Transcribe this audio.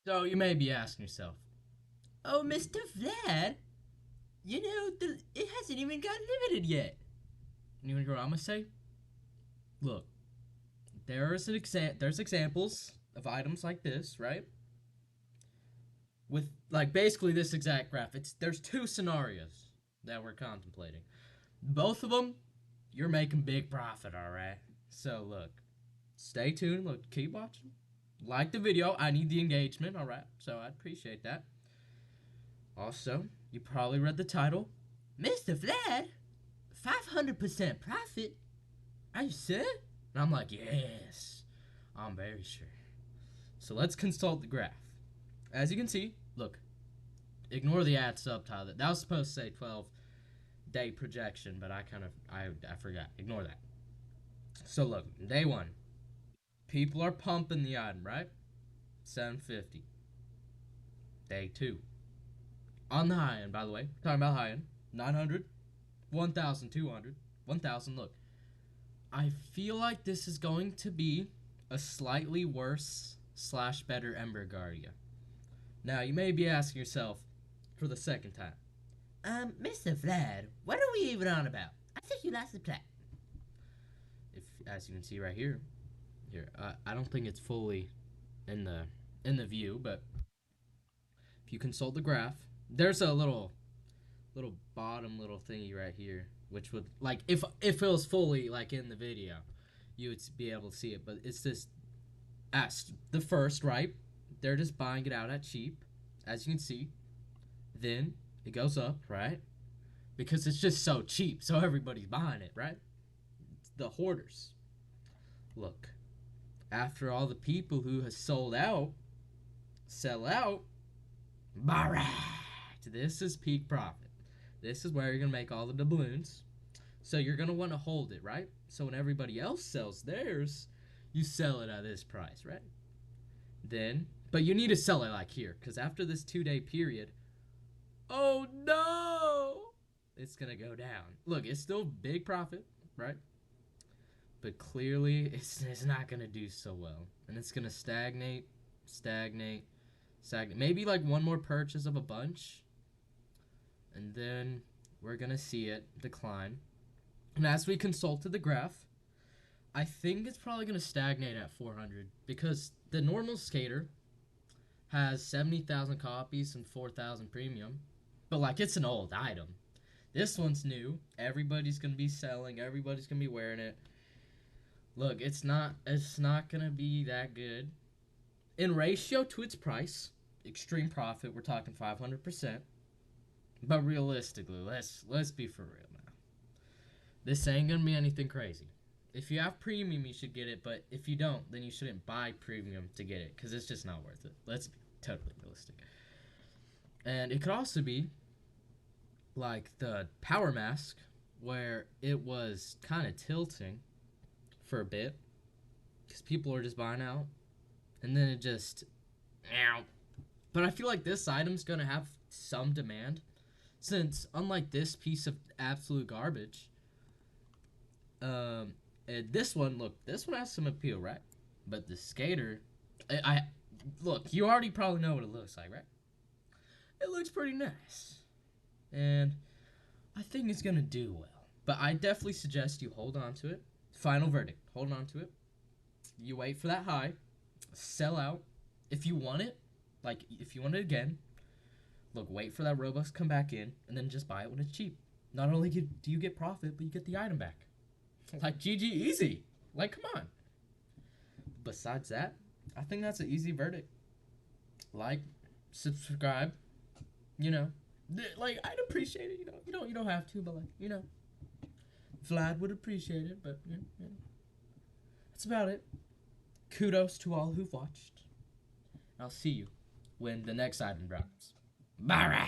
So you may be asking yourself, "Oh, Mr. Vlad, it hasn't even got limited yet." And you know what I'm gonna say? Look, there's examples of items like this, right? With like basically this exact graph. There's two scenarios that we're contemplating. Both of them, you're making big profit, all right? So look, stay tuned. Look, keep watching. Like the video. I need the engagement, all right? So I'd appreciate that. Also, you probably read the title, Mr. Vlad, 500% profit. Are you sure? And I'm like, yes, I'm very sure. So let's consult the graph. As you can see, look, ignore the ad subtitle. That was supposed to say 12-day projection, but I forgot. Ignore that. So look, day one, people are pumping the item, right? 750. Day two, on the high end, by the way, talking about high end, 900, 1,200, 1,000. Look, I feel like this is going to be a slightly worse slash better Ember Guardia. Now, you may be asking yourself for the second time, Mr. Vlad, what are we even on about? I think you lost the plot. If, as you can see right here, I don't think it's fully in the view, but if you consult the graph, there's a little bottom little thingy right here, which would like if it was fully like in the video, you would be able to see it. But it's just as the first right, they're just buying it out at cheap, as you can see. Then it goes up, right? Because it's just so cheap, so everybody's buying it, right? It's the hoarders. Look, after all the people who has sold out sell out, alright, this is peak profit. This is where you're gonna make all the doubloons. So you're gonna want to hold it, right? So when everybody else sells theirs, you sell it at this price, right? Then, but you need to sell it like here, because after this 2-day period, oh no, it's gonna go down. Look, it's still big profit, right? But clearly, it's not gonna do so well, and it's gonna stagnate, stagnate, stagnate. Maybe like one more purchase of a bunch, and then we're gonna see it decline. And as we consulted the graph, I think it's probably going to stagnate at 400 because the normal skater has 70,000 copies and 4,000 premium. But like it's an old item. This one's new. Everybody's going to be selling, everybody's going to be wearing it. Look, it's not going to be that good. In ratio to its price, extreme profit, we're talking 500%. But realistically, let's be for real now. This ain't going to be anything crazy. If you have premium, you should get it, but if you don't, then you shouldn't buy premium to get it because it's just not worth it. Let's be totally realistic. And it could also be like the power mask, where it was kind of tilting for a bit because people are just buying out, and then it just, ow. But I feel like this item's gonna have some demand, since unlike this piece of absolute garbage, um, this one, look, this one has some appeal, right? But the skater, I look, you already probably know what it looks like, right? It looks pretty nice, and I think it's gonna do well. But I definitely suggest you hold on to it. Final verdict: hold on to it. You wait for that high, sell out. If you want it, like if you want it again, look, wait for that robux come back in, and then just buy it when it's cheap. Not only do you get profit, but you get the item back. Like GG easy. Like come on. Besides that, I think that's an easy verdict. Like, subscribe. You know, like I'd appreciate it. You don't have to, but like Vlad would appreciate it. But that's about it. Kudos to all who've watched. I'll see you when the next item drops. Bye.